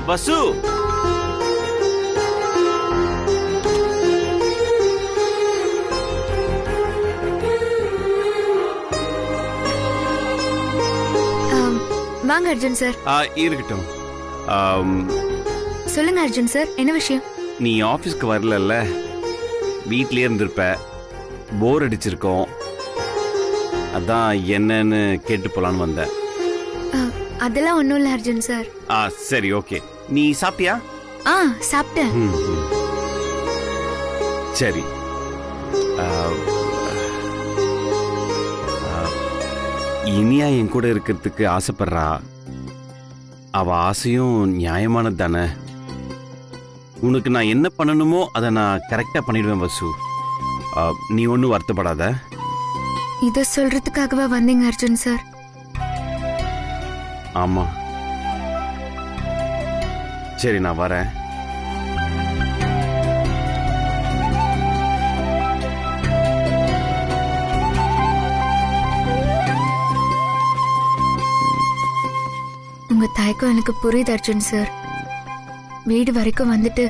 வசு வாங்க அர்ஜுன் சார். இருக்கட்டும். சொல்லுங்க அர்ஜுன் சார், என்ன விஷயம்? நீ ஆபீஸ்க்கு வரலல்ல, வீட்லயே இருந்திருப்ப, போர் அடிச்சிருக்கோம், அதான் என்னன்னு கேட்டு போலான்னு வந்தேன். அதெல்லாம் ஒண்ணும் இல்ல அர்ஜுன் சார். சரி, ஓகே. நீ சாப்பிட்டியா? சாப்பிட்டேன். சரி. இனியா என் கூட இருக்கிறதுக்கு ஆசைப்படுறா. அவ ஆசையும் நியாயமானது தானே. உனக்கு நான் என்ன பண்ணணுமோ அதை நான் கரெக்டா பண்ணிடுவேன் வசு. நீ ஒன்னும் வருத்தப்படாத. இத சொல்றதுக்காகவா வந்தீங்க அர்ஜுன் சார்? ஆமா. சரி, நான் வரேன். உங்க தயக்கம் எனக்கு புரியுது அர்ஜுன் சார். வீடு வரைக்கும் வந்துட்டு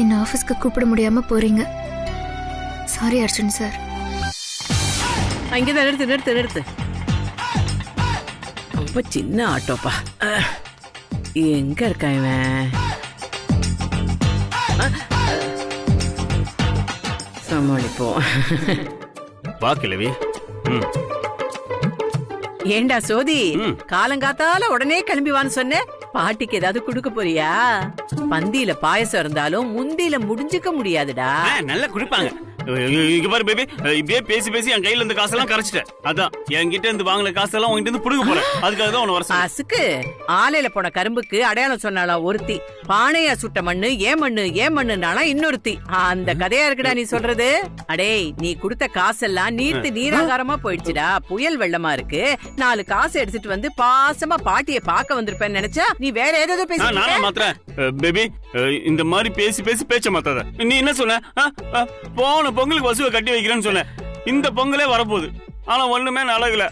என்ன ஆபீஸ்க்கு கூப்பிட முடியாம போறீங்க. Sorry Arjun sir. அங்கதான் நிறுத்து. ரொம்ப சின்ன ஆட்டோப்பா. எங்க இருக்கா இவன்? சமாளிப்போம். வா கிழவி. ஏண்டா சோதி, காலங்காத்தால உடனே கிளம்பிவான்னு சொன்ன. பாட்டிக்கு ஏதாவது குடுக்க போறியா? பந்தியில பாயசம் இருந்தாலும் முந்தியில முடிஞ்சுக்க முடியாதுடா. நல்லா குடிப்பாங்க. இங்க பாரு பேபி, இப்படியே பேசி பேசி என் கையில இருந்த காசெல்லாம் கரைச்சிட்டேன். அதான் என்கிட்ட இருந்து வாங்கின காசெல்லாம் உங்ககிட்ட இருந்து புடுங்க போறேன். அதுக்காக தான் உன வரேன். அசுக்கு ஆலையில போன கரும்புக்கு அடையாளம் சொன்னாலாம் ஒருத்தி. பானையா சுட்ட மண்ணு ஏன் மண்ணுனாலாம் இன்னொருத்தி. அந்த கதையா இருக்குடா நீ சொல்றது. அடே, நீ கொடுத்த காசெல்லாம் நீர்த்து நீராகாரமா போயிடுச்சுடா. புயல் வெள்ளமா இருக்கு. 4 காசு எடுத்துட்டு வந்து பாசமா பாட்டிய பாக்க வந்திருப்பேன்னு நினைச்சா நீ வேற ஏதோ பேசி. பேபி, இந்த மாதிரி பேசி பேசி பேச்ச மாத்தாத. நீ என்ன சொன்ன? போன பொங்கலுக்கு வசுவை கட்டி வைக்கிறேன்னு சொன்ன. இந்த பொங்கலே வரப்போகுது, ஆனா ஒண்ணுமே நடக்கல.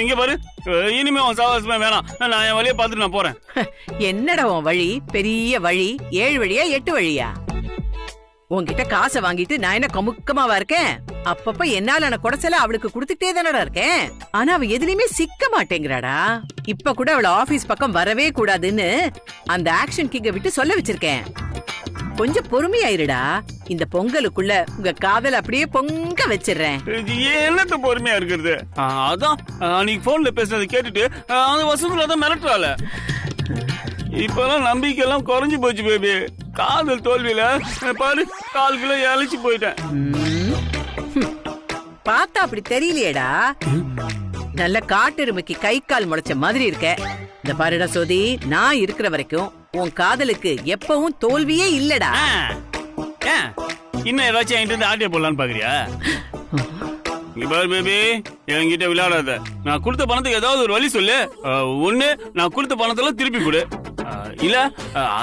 இங்க பாரு, இனிமே உன் சாவாசமே வேணாம். நான் என் வழியை பார்த்துட்டு நான் போறேன். என்னடா உன் வழி? பெரிய வழி 7 வழியா 8 வழியா? உன்கிட்ட காசை வாங்கிட்டு நான் என்ன கமுக்கமாவா இருக்கேன்? அப்பப்ப என்னால கொடைச்சல அவளுக்கு கொடுத்துட்டே தானடா இருக்கேன். ஆனா அவ எதுலயுமே சிக்க மாட்டேங்கிறாடா. இப்ப கூட அவள ஆபீஸ் பக்கம் வரவே கூடாதுன்னு அந்த ஆக்ஷன் கிங்க விட்டு சொல்ல வச்சிருக்கேன். கொஞ்சம் பொறுமையாயிருடா. இந்த பொங்கலுக்குள்ள உங்க காதல் அப்படியே பொங்க வச்சிடுறேன். என்னத்த பொறுமையா இருக்கிறது? அதான் அன்னைக்கு போன்ல பேசுனதை கேட்டுட்டு அந்த வசூல தான் மிரட்டுறாள. இப்பெல்லாம் நம்பிக்கை எல்லாம் குறைஞ்சு போச்சு பேபி. காதல் தோல்வியில பாரு, 4 கிலோ இழைச்சு போயிட்டேன். பார்த்தா அப்படி தெரியலையேடா. நல்ல காட்டெருமைக்கு கை கால் முளைச்ச மாதிரி இருக்க. இந்த பாருடா சோதி, நான் இருக்கிற வரைக்கும் உன் காதலுக்கு எப்பவும் தோல்வியே இல்லடா. இன்னும் ஏதாச்சும் என்கிட்ட இருந்து ஆட்டிய போடலான்னு பாக்குறியா? பாரு பேபி, என்கிட்ட விளையாடாத. நான் கொடுத்த பணத்துக்கு ஏதாவது ஒரு வழி சொல்லு. ஒண்ணு நான் கொடுத்த பணத்தெல்லாம் திருப்பி கொடு, இல்ல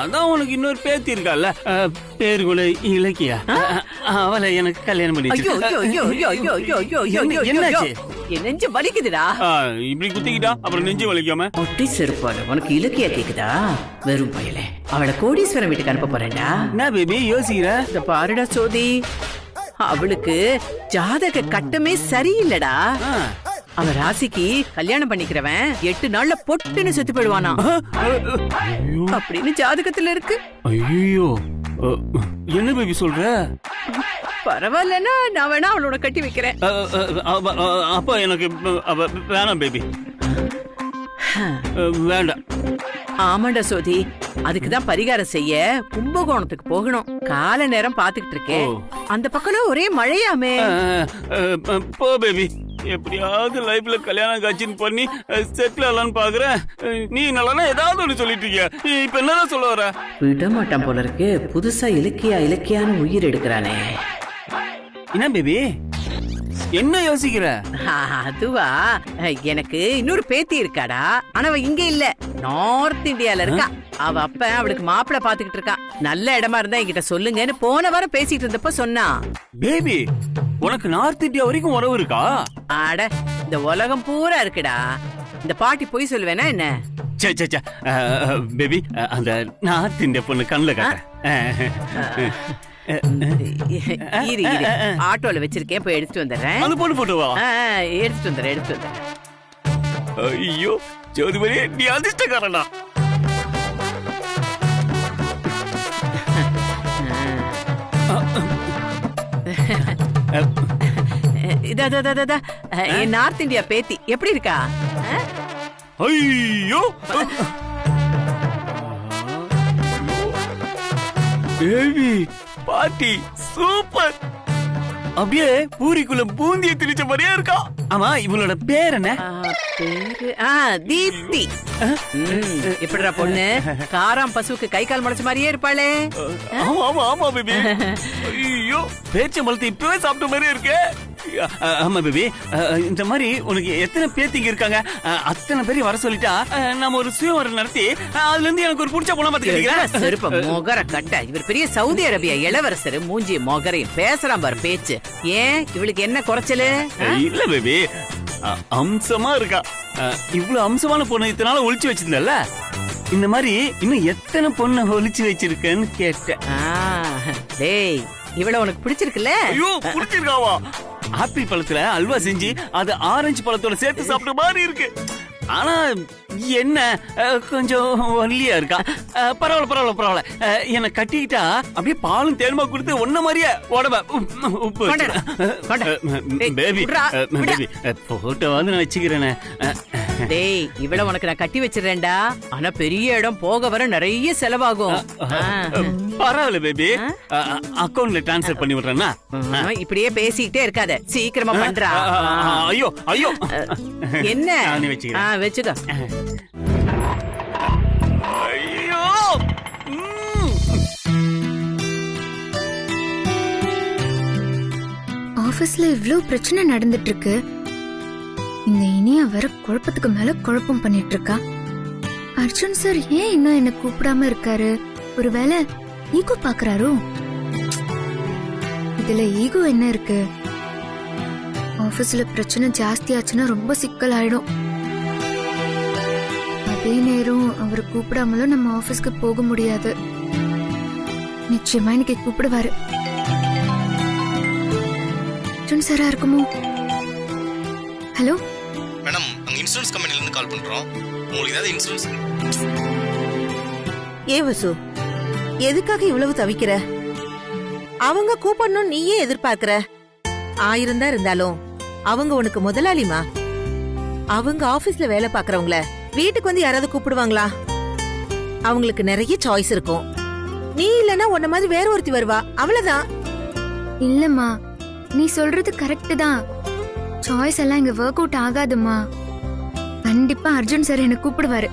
அதான் உனக்கு இன்னொரு பேத்தி இருக்கால, பேரு கூட இலக்கியா, அவளை எனக்கு கல்யாணம் பண்ணி. என்னாச்சு? என் நெஞ்சு வலிக்குதுடா. இப்படி குத்திக்கிட்டா அப்புறம் நெஞ்சு வலிக்காம ஒட்டி செருப்பால உனக்கு இலக்கியா கேக்குதா? வெறும் பயலே, அவளை கோடீஸ்வரம் வீட்டுக்கு அனுப்ப போறேன்டா. என்ன பேபி யோசிக்கிற? இந்த பாருடா சோதி, அவளுக்கு ஜாதக கட்டமே சரியில்லடா. அவ ராசிக்கு கல்யாணம் பண்ணிக்கிறவன் 8 நாள்ல பொட்டுன்னு செத்து போயிடுவானா அப்படின்னு ஜாதகத்துல இருக்கு. ஐயோ, என்ன பேபி சொல்ற? பரவாயில்லன்னா நான் வேணா அவளோட கட்டி வைக்கிறேன். அப்ப எனக்கு வேணாம் பேபி, வேண்டாம். ஆமாண்டா சோதி, அதுக்குதான் பரிகாரம் செய்ய கும்பகோணத்துக்கு போகணும். கால நேரம் பாத்துக்கிட்டு இருக்கேன். அந்த பக்கம் ஒரே மழையாமே. போ பேபி, எப்படியாவது லைஃப்ல கல்யாணம் காட்சின்னு பண்ணி செட்டில் ஆகலான்னு பாக்குறேன். நீ நல்லா ஏதாவது ஒண்ணு சொல்லிட்டு இருக்கியா? இப்ப என்னதான் சொல்ல வர? விட மாட்டான் போல இருக்கு. புதுசா இலக்கியான்னு உயிர் எடுக்கிறானே. என்ன பேபி, என்ன யோசிக்கிற? அதுவா, எனக்கு இன்னொரு பேத்தி இருக்காடா. ஆனா அவ இங்க இல்ல, நார்த் இந்தியால இருக்கா. அவ அப்ப அவளுக்கு மாப்பிள்ள பாத்துக்கிட்டு இருக்கான். நல்ல இடமா இருந்தா என்கிட்ட சொல்லுங்கன்னு போன வாரம் பேசிட்டு இருந்தப்ப சொன்னா. பேபி, உனக்கு நார்த் இந்தியா வரைக்கும் உறவு இருக்கா? ஆட, இந்த உலகம் பூரா இருக்குடா. இந்த பாட்டி போய் சொல்லுவேனா என்ன? சே சே சே பேபி அந்த நார்த் இந்திய பொண்ணு கண்ணுல காட்டுறேன். இரு இரு, ஆட்டோல வச்சிருக்கேன், போய் எடுத்துட்டு வந்துடுறேன். அந்த பொண்ணு போட்டு வா. எடுத்துட்டு வந்துடுறேன். ஐயோ ஜோதிமணி, நீ அதிர்ஷ்டக்காரனா. என் நார்த் இந்தியா பேத்தி எப்படி இருக்கா? ஐயோ பேபி பாட்டி சூப்பர். அப்படியே பூரிக்குள்ள பூந்திய திணிச்ச மாதிரியே இருக்கா. ஆமா, இவளோட பேர் என்ன? பேரு தீப்தி. எப்படிடா பொண்ணு, காராம் பசுவுக்கு கை கால் முளைச்ச மாதிரியே இருப்பாளே. ஆமா ஆமா ஆமா பேபி. ஐயோ பேச்சம்பழத்தை இப்பவே சாப்பிட்ட மாதிரியே இருக்கு. ஆமா பேபி, இந்த மாதிரி உனக்கு எத்தனை பேத்திங்க இருக்காங்க? அத்தனை பேரையும் வர சொல்லிட்டா நம்ம ஒரு சுயவரம் நடத்தி அதுல இருந்து எனக்கு ஒரு புடிச்ச பொண்ணா பாத்துக்கிறீங்க. செருப்ப மொகர கட்ட, இவர் பெரிய சவுதி அரேபியா இளவரசர், மூஞ்சி மொகரையும் பேசுறான் பாரு பேச்சு. ஏன் இவளுக்கு என்ன குறைச்சலு? இல்ல பேபி, அம்சமா இருக்கா. இவ்வளவு அம்சமான பொண்ணு இத்தனால ஒளிச்சு வச்சிருந்தல, இந்த மாதிரி இன்னும் எத்தனை பொண்ணு ஒளிச்சு வச்சிருக்கேன்னு கேட்டேன். டேய், இவ்வளவு உனக்கு பிடிச்சிருக்குல்ல? ஐயோ பிடிச்சிருக்காவா? ஆப்பிள் பழத்துல அல்வா செஞ்சு அது ஆரஞ்சு பழத்தோட சேர்த்து சாப்பிட்ட மாதிரி இருக்கு. ஆனா என்ன கொஞ்சம் ஒல்லியா இருக்கா. பரவாயில்ல பரவாயில்ல பரவாயில்ல, என்னை கட்டிக்கிட்டா அப்படியே பாலும் தேனுமா கொடுத்து ஒன்ன மாதிரியே உடம்ப உப்பு பேபி. பேபி போட்டோ வந்து நான் வச்சுக்கிறேனே. டேய், இவ்வளவு உனக்கு நான் கட்டி வச்சிடறேன்டா. ஆனா பெரிய இடம், போக வர நிறைய செலவாகும். பரவாயில்ல பேபி, அக்கவுண்ட்ல டிரான்ஸ்ஃபர் பண்ணி விடுறேன்னா. இப்படியே பேசிக்கிட்டே இருக்காத, சீக்கிரமா பண்றா. ஐயோ ஐயோ என்ன வச்சுக்கிறேன். வச்சுக்கோ. ஐயோ ஆபீஸ்ல இவ்ளோ பிரச்சனை நடந்துட்டு இருக்கு. இந்த இனியா வேற குழப்பத்துக்கு மேல குழப்பம் பண்ணிட்டு இருக்கா. அர்ஜுன் சார் ஏன் இன்னும் என்ன கூப்பிடாம இருக்காரு? ஒருவேளை ஈகோ பாக்குறாரோ? இதுல ஈகோ என்ன இருக்கு? ஆபீஸ்ல பிரச்சனை ஜாஸ்தி ஆச்சுன்னா ரொம்ப சிக்கல் ஆயிடும். அதே நேரம் அவரை கூப்பிடாமலும் நம்ம ஆபீஸ்க்கு போக முடியாது. நிச்சயமா இன்னைக்கு கூப்பிடுவாரு. அர்ஜுன் சாரா இருக்குமோ? ஹலோ மேடம், அங்க இன்சூரன்ஸ் கம்பெனில இருந்து கால் பண்றோம். உங்களுக்கு ஏதாவது இன்சூரன்ஸ்? ஏ வசு, எதுக்காக இவ்வளவு தவிக்கிற? அவங்க கூப்பிடணும் நீயே எதிர்பார்க்கிற. 1000 தான் இருந்தாலும் அவங்க உனக்கு முதலாளிமா. அவங்க ஆபீஸ்ல வேலை பாக்குறவங்கள வீட்டுக்கு வந்து யாராவது கூப்பிடுவாங்களா? அவங்களுக்கு நிறைய சாய்ஸ் இருக்கும். நீ இல்லனா உன்ன மாதிரி வேற ஒருத்தி வருவா, அவ்வளவுதான். இல்லம்மா, நீ சொல்றது கரெக்ட் தான். சாய்ஸ் எல்லாம் இங்க ஒர்க் அவுட் ஆகாதுமா. கண்டிப்பா அர்ஜுன் சார் என்ன கூப்பிடுவாரு.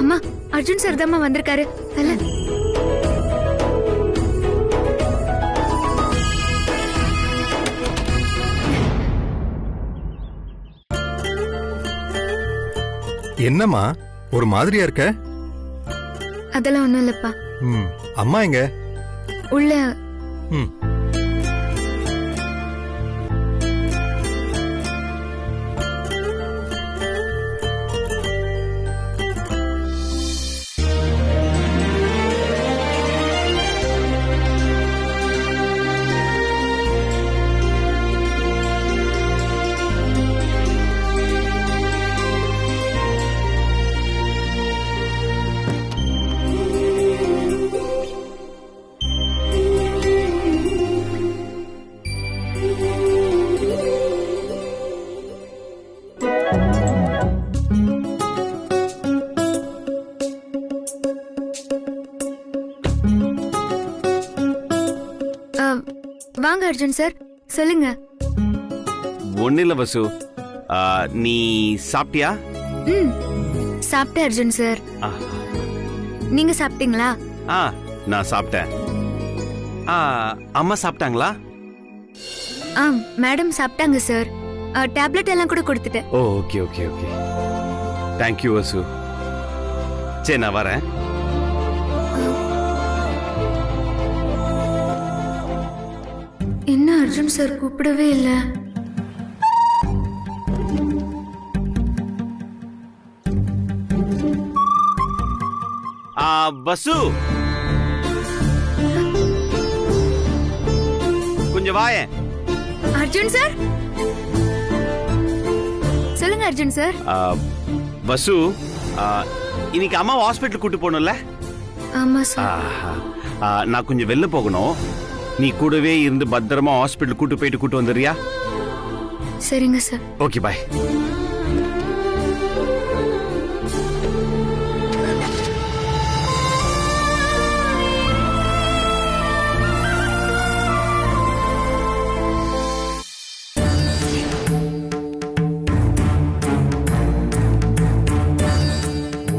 அம்மா, அர்ஜுன் சார் தான் வந்திருக்காரு. என்னம்மா ஒரு மாதிரியா இருக்க? அதெல்லாம் ஒண்ணும் இல்லப்பா. அம்மா எங்க? உள்ள. வாங்க அர்ஜுன் சார், சொல்லுங்க. ஒண்ணு இல்ல வசு, நீ சாப்பிட்டியா? சாப்பிட்டேன் அர்ஜுன் சார். நீங்க சாப்பிட்டீங்களா? நான் சாப்பிட்டேன். அம்மா சாப்பிட்டாங்களா? மேடம் சாப்பிட்டாங்க சார். டேப்லெட் எல்லாம் கூட கொடுத்துட்டேன். ஓகே ஓகே ஓகே, தேங்க்யூ வசு. சரி, நான் வரேன். என்ன அர்ஜுன் சார் கூப்பிடவே இல்லை? வசு கொஞ்சம் வாயேன். அர்ஜுன் சார், சொல்லுங்க அர்ஜுன் சார். வசு, இன்னைக்கு அம்மா ஹாஸ்பிட்டல் கூட்டு போகணும்ல? ஆமா சார். நான் கொஞ்சம் வெளில போகணும். நீ கூடவே இருந்து பத்திரமா ஹாஸ்பிட்டல் கூட்டு போயிட்டு கூட்டு வந்துடுறியா? சரிங்க சார். Okay bye.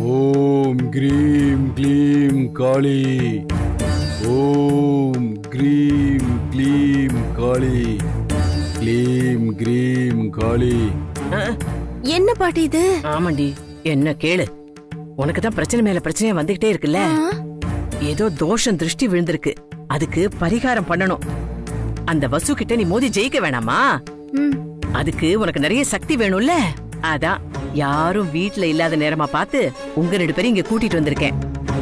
ஓம் கிரீம் க்ளீம் காளி. ஓம் கிரீம் க்ளீம் காளி. க்ளீம் கிரீம் காளி. என்ன பாட்டி இது? ஆமாண்டி, என்ன கேளு. உனக்கு தான் பிரச்சனை மேல பிரச்சனையா வந்துகிட்டே இருக்குல்ல. ஏதோ தோஷம் திருஷ்டி விழுந்திருக்கு, அதுக்கு பரிகாரம் பண்ணணும். அந்த வசு கிட்ட நீ மோதி ஜெயிக்க வேணாமா? அதுக்கு உனக்கு நிறைய சக்தி வேணும்ல. அதான் யாரும் வீட்ல இல்லாத நேரமா பார்த்து உங்க 2 பேரும் இங்க கூட்டிட்டு வந்திருக்கேன்.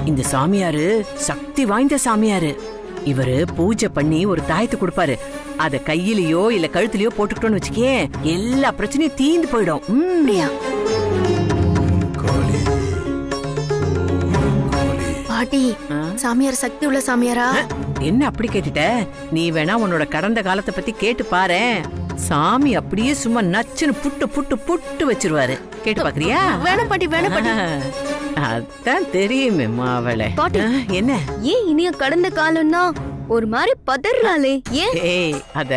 இந்த சாமியாரு சக்தி வாய்ந்த சாமியாரு. இவரு பூஜை பண்ணி ஒரு தாயத்தை கொடுப்பாரு. அத கையிலயோ இல்ல கழுத்துலயோ போட்டுக்கிட்டோன்னு வச்சுக்கே, எல்லா பிரச்சனையும் தீந்து போயிடும். பாட்டி, சாமியார் சக்தி உள்ள சாமியாரா? என்ன அப்படி கேட்டுட்ட? நீ வேணா உன்னோட கடந்த காலத்தை பத்தி கேட்டு பாரு. சாமி அப்படியே சும்மா நச்சுன்னு புட்டு புட்டு புட்டு வச்சிருவாரு. கேட்டு பாக்குறியா? வேணாம் பாட்டி, வேணாம் பாட்டி. அதான் தெரியுமே மாவளே. பாட்டி, என்ன ஏன் இனிய கடந்த காலம்னா ஒரு மாதிரி பதறாளே? ஏன்? ஏய், அத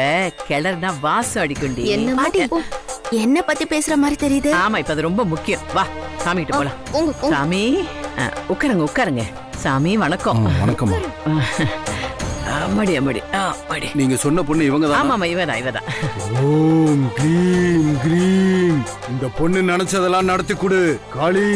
கிளறுனா வாசம் அடிக்குண்டி. என்ன பாட்டி, என்ன பத்தி பேசுற மாதிரி தெரியுது? ஆமா, இப்ப அது ரொம்ப முக்கியம். வா சாமி கிட்ட போலாம். சாமி, உட்காருங்க உட்காருங்க. சாமி வணக்கம். வணக்கம்மா. அம்மாடி அம்மாடி அம்மாடி. நீங்க சொன்ன பொண்ணு இவங்க தான்? ஆமாமா, இவதான் இவதான். ஓம் கிரீம் கிரீம். இந்த பொண்ணு நினைச்சதெல்லாம் நடத்தி கொடு காளி.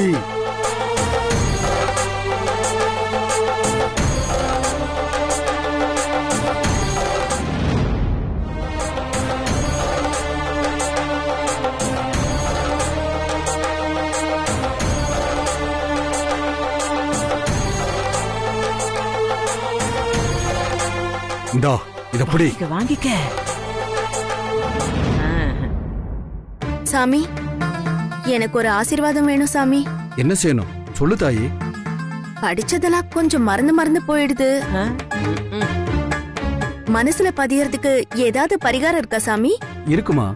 இந்தா இத புடி. வாங்கிக்க. சாமி, எனக்கு ஒரு ஆசீர்வாதம் வேணும் சாமி. என்ன செய்யணும் சொல்லு தாயி. படிச்சதெல்லாம் கொஞ்சம் மறந்து மறந்து போயிடுது. மனசுல பதியறதுக்கு ஏதாவது பரிகாரம் இருக்கா சாமி? இருக்குமா,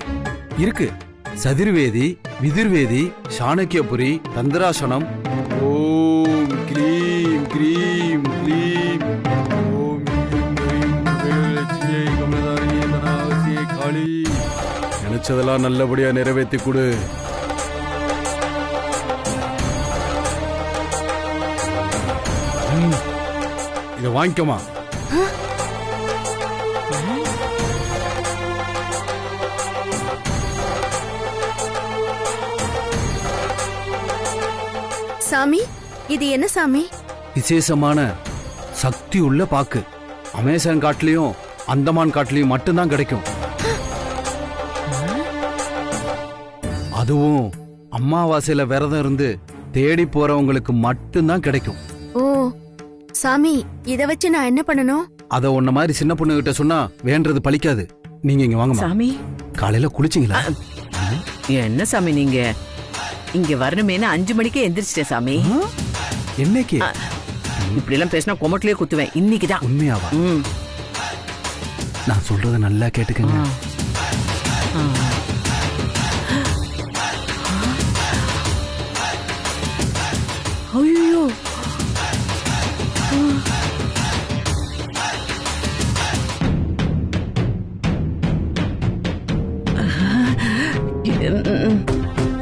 இருக்கு. சதிர்வேதி, விதிர்வேதி, சாணக்கியபுரி, தந்திராசனம். ஓம் கிரீம் கிரீம் கிரீம். ஓம் காளி. நினைச்சதெல்லாம் நல்லபடியா நிறைவேற்றி கொடு. இத வாங்கிக்கமா. சாமி, இது என்ன சாமி? விசேஷமான சக்தி உள்ள பாக்கு. அமேசான் காட்டுலயும் அந்தமான் காட்டுலயும் மட்டும்தான் கிடைக்கும். அதுவும் அமாவாசையில விரதம் இருந்து தேடி போறவங்களுக்கு மட்டும்தான் கிடைக்கும். ஓ சாமி, இத வச்சு நான் என்ன பண்ணணும்? அத உன்ன மாதிரி சின்ன பொண்ணு கிட்ட சொன்னா வேண்டது பலிக்காது. நீங்க இங்க வாங்க சாமி. காலையில குளிச்சிங்களா? என்ன சாமி நீங்க இங்க வரணுமேனு 5 மணிக்கே எந்திரிச்சிட்டேன் சாமி. என்னைக்கு? இப்படி எல்லாம் பேசினா கொமட்டிலே குத்துவேன். இன்னைக்குதான். உண்மையாவா? நான் சொல்றத நல்லா கேட்டுக்கங்க. ஐயோ,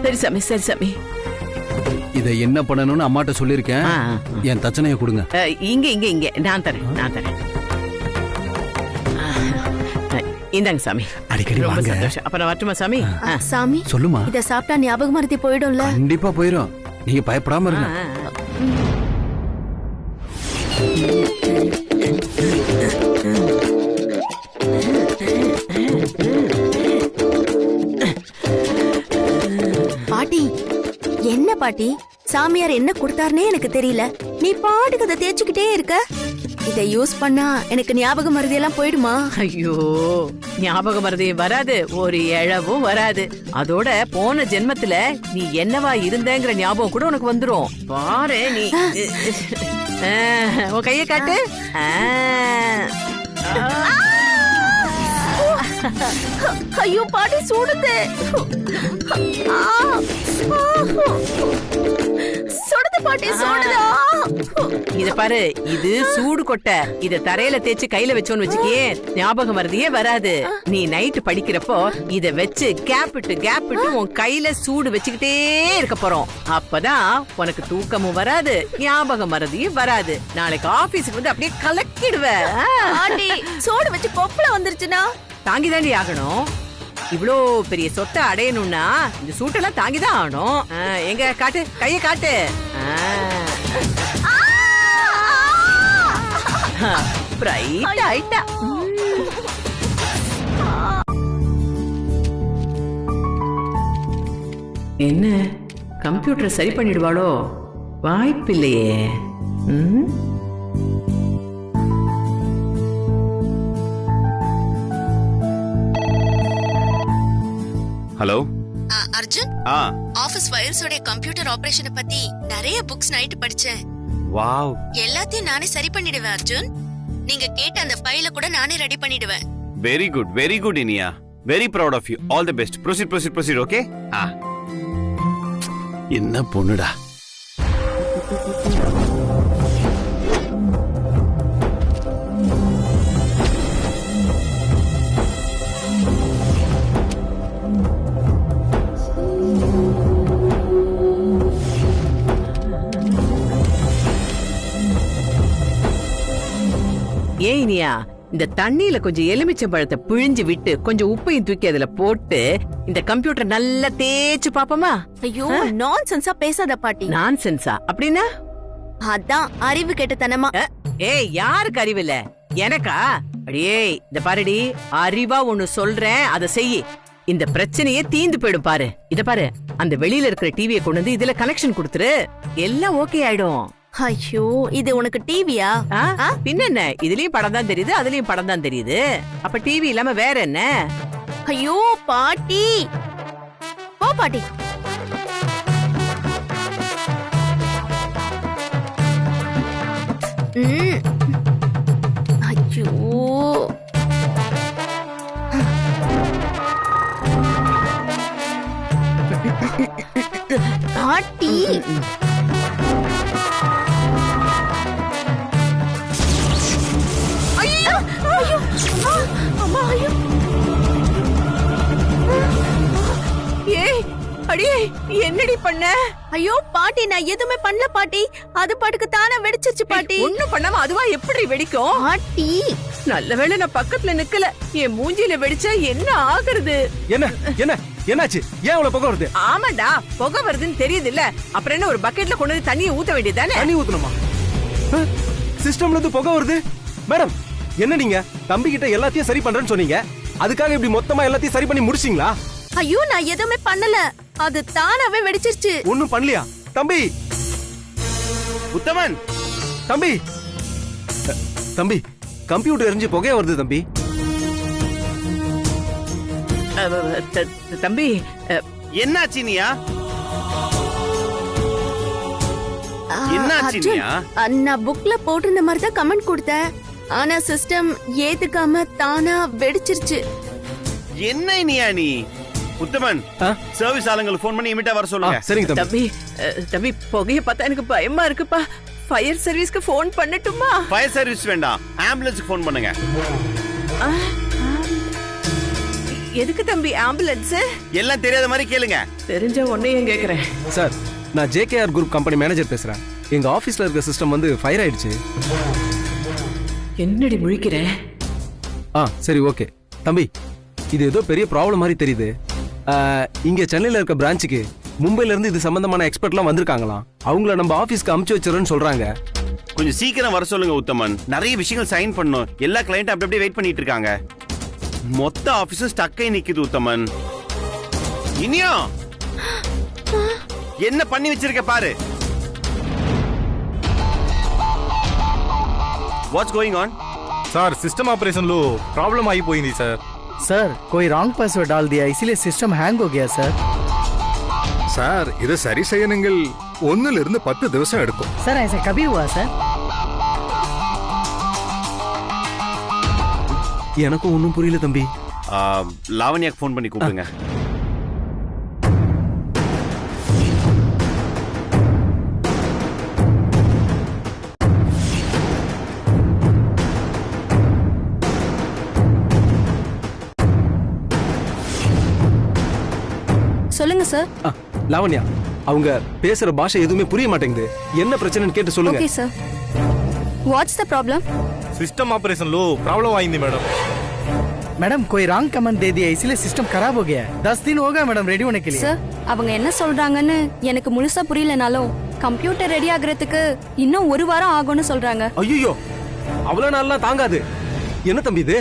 சரி சாமி, சரி சாமி. இதை என்ன பண்ணணும்னு அம்மாட்ட சொல்லிருக்கேன். என் தச்சனையை கொடுங்க. இங்க இங்க இங்க நான் தரேன், நான் தரேன். இந்தாங்க சாமி. அடிக்கடி ரொம்ப வாங்க. சந்தோஷம். அப்ப நான் வரட்டுமா சாமி? சாமி, சொல்லுமா. இத சாப்பிட்டா ஞாபக மறதி போயிடும்ல? கண்டிப்பா போயிடும். நீங்க பயப்படாம இருங்க. பாட்டி, என்ன பாட்டி, சாமியார் என்ன கொடுத்தாருன்னே எனக்கு தெரியல. நீ பாட்டுக்கு அதை தேய்ச்சிக்கிட்டே இருக்க. இதை யூஸ் பண்ணா எனக்கு ஞாபக மருதி எல்லாம் போயிடுமா? ஐயோ, ஞாபக மருதி வராது, ஒரு இழவும் வராது. அதோட போன ஜென்மத்துல நீ என்னவா இருந்தங்கிற ஞாபகம் கூட உனக்கு வந்துரும். பாரு நீ உன் கைய காட்டு. ஐயோ பாட்டி சுடுது. சுடுது பாட்டி, சுடுதா. இத பாரு, இது சூடு கொட்டை. இத தரையில தேய்ச்சி கையில வச்சோன்னு வச்சுக்கியே ஞாபகம் மறதியே வராது. நீ நைட்டு படிக்கிறப்போ இத வச்சு கேப் விட்டு உன் கையில சூடு வச்சுக்கிட்டே இருக்க போறோம். அப்பதான் உனக்கு தூக்கமும் வராது, ஞாபகம் மறதியும் வராது. நாளைக்கு ஆபீஸுக்கு வந்து அப்படியே கலக்கிடுவ. பாட்டி சூடு வச்சு கொப்பள வந்துருச்சுனா தாங்கிதாண்டி ஆகணும். இவ்ளோ பெரிய சொத்தை அடையணும்னா இந்த சூட்டெல்லாம் தாங்கிதான் ஆகணும். எங்க காட்டு, கைய காட்டு. பிரைட் ஆயிட்டா. என்ன கம்ப்யூட்டர் சரி பண்ணிடுவாளோ? வாய்ப்பில்லையே. ஹலோ அர்ஜுன், ஆபீஸ் ஃபைல்ஸோட கம்ப்யூட்டர் ஆபரேஷனை பத்தி நிறைய புக்ஸ் நைட் படிச்சேன். வாவ், எல்லாத்தையும் நானே சரி பண்ணிடுவேன் அர்ஜுன். நீங்க கேட்ட அந்த ஃபைல கூட நானே ரெடி பண்ணிடுவேன். Very good Iniya. Very proud of you. All the best. Proceed. Okay. என்ன பொண்ணுடா. ஏன் இனியா, இந்த தண்ணியில கொஞ்சம் எலுமிச்சை பழத்தை பிழிஞ்சு விட்டு கொஞ்சம் உப்பையும் தூக்கி அதுல போட்டு இந்த கம்ப்யூட்டர் நல்லா தேய்ச்சு பாப்போமா? ஐயோ நான்சென்ஸா பேசாத பாட்டி. நான்சென்ஸா அப்படின்னா? அதான் அறிவு கெட்டத்தனமா. ஏய், யாருக்கு அறிவு இல்ல? எனக்கா? அடியே இந்த பாருடி, அறிவா ஒண்ணு சொல்றேன், அத செய். இந்த பிரச்சனையே தீந்து போயிடும் பாரு. இத பாரு, அந்த வெளியில இருக்கிற டிவியை கொண்டு வந்து இதுல கனெக்ஷன் கொடுத்துரு, எல்லாம் ஓகே ஆயிடும். ஐயோ, இது உனக்கு டிவியா? பின்ன என்ன, இதுலயும் படம் தான் தெரியுது, அதுலயும் படம் தான் தெரியுது. அப்ப டிவி இல்லாம வேற என்ன? ஐயோ பாட்டி, போ பாட்டி. ஐயோ பாட்டி. அடியே, என்னடி பண்ண? ஐயோ பாட்டி, நான் எதுவுமே பண்ணல பாட்டி. அது பாட்டுக்கு தானே வெடிச்சிருச்சு பாட்டி. ஒண்ணும் பண்ணாம அதுவா எப்படி வெடிக்கும்? பாட்டி நல்ல வேளை நான் பக்கத்துல நிக்கல. என் மூஞ்சில வெடிச்சா என்ன ஆகுறது? என்னாச்சு? ஏன் அவ்வளவு புகை வருது? ஆமாண்டா, புகை வருதுன்னு தெரியுது இல்ல? அப்புறம் என்ன, ஒரு பக்கெட்ல கொண்டு வந்து தண்ணியை ஊத்த வேண்டியதானே? தண்ணி ஊத்தணுமா? சிஸ்டம்ல இருந்து புகை வருது. மேடம், என்ன நீங்க தம்பி கிட்ட எல்லாத்தையும் சரி பண்றேன்னு சொன்னீங்க, அதுக்காக இப்படி மொத்தமா எல்லாத்தையும் சரி பண்ணி முடிச்சிங்களா? ஐயோ, நான் எதுவுமே பண்ணல, அது தானாவே வெடிச்சிருச்சு. ஒண்ணும் பண்ணலையா? தம்பி, உத்தமன், தம்பி, தம்பி, கம்ப்யூட்டர் எரிஞ்சு புகையா வருது தம்பி. தம்பி, என்னாச்சு நீயா? என்னாச்சு நீயா? நான் புக்ல போட்டிருந்த மாதிரி தான் கமெண்ட் கொடுத்தேன். ஆனா சிஸ்டம் ஏத்துக்காம தானா வெடிச்சிருச்சு. என்ன நீயா நீ? உத்தமன், சர்வீஸ் ஆளுங்களுக்கு போன் பண்ணி இமிட்டா வர சொல்லுங்க. சரிங்க தம்பி. தம்பி, புகைய பார்த்தா எனக்கு பயமா இருக்குப்பா. ஃபயர் சர்வீஸ்க்கு போன் பண்ணட்டுமா? ஃபயர் சர்வீஸ் வேண்டாம், ஆம்புலன்ஸ்க்கு போன் பண்ணுங்க. எதுக்கு தம்பி ஆம்புலன்ஸ்? எல்லாம் தெரியாத மாதிரி கேளுங்க. தெரிஞ்ச உன்னையும் கேக்குறேன். சார், நான் JKR குரூப் கம்பெனி மேனேஜர் பேசுறேன். எங்க ஆபீஸ்ல இருக்க சிஸ்டம் வந்து ஃபயர் ஆயிடுச்சு. என்னடி முழிக்கிற? சரி, ஓகே தம்பி, இது ஏதோ பெரிய ப்ராப்ளம் மாதிரி தெரியுது. இங்க சென்னையில இருக்க பிரான்ச்சுக்கு மும்பைல இருந்து இது சம்பந்தமான எக்ஸ்பர்ட்லாம் வந்திருக்காங்களாம். அவங்கள நம்ம ஆபீஸ்க்கு அமுச்சு வச்சிரோன்னு சொல்றாங்க. கொஞ்சம் சீக்கிரம் வர சொல்லுங்க உத்தமன். நிறைய விஷயங்கள் சைன் பண்ணணும். எல்லா கிளையண்ட் அப்படி அப்படியே வெயிட் பண்ணிட்டு இருக்காங்க. மொத்த ஆபீஸும் ஸ்டக்கை நிக்குது உத்தமன். இனியா, என்ன பண்ணி வச்சிருக்க பாரு. What's going on? Sir system operation లో प्रॉब्लम అయిపోయింది సార్. सर कोई रॉन्ग पासवर्ड डाल दिया इसीलिए सिस्टम हैंग हो गया सर. சார் இதை சரி செய்யணுங்கள் 1 இருந்து 10 ദിവസം எடுக்கும். सर ऐसा कभी हुआ सर? எனக்கும் ஒன்றும் புரியல தம்பி. லாவண்யாக்கு ஃபோன் பண்ணி கூப்பிடுங்க. சொல்லுங்க சார். லாவண்யா, அவங்க பேசுற பாஷை எதுவுமே புரிய மாட்டேங்குது. என்ன பிரச்சனைன்னு கேட்டு சொல்லுங்க. Okay sir. What's the problem? System operation లో प्रॉब्लम అయింది మేడం. मैडम कोई रॉन्ग कमेंट दे दिया इसलिए सिस्टम खराब हो गया है. 10 दिन हो गया मैडम रेडी होने के लिए. சார், அவங்க என்ன சொல்றாங்கன்னு எனக்கு முழுசா புரியலனாலும் கம்ப்யூட்டர் ரெடி ஆகுறதுக்கு இன்னும் 1 வாரம் ஆகும்னு சொல்றாங்க. ஐயோ, அவ்வளவு நாள்லாம் தாங்காது. என்ன தம்பி இது?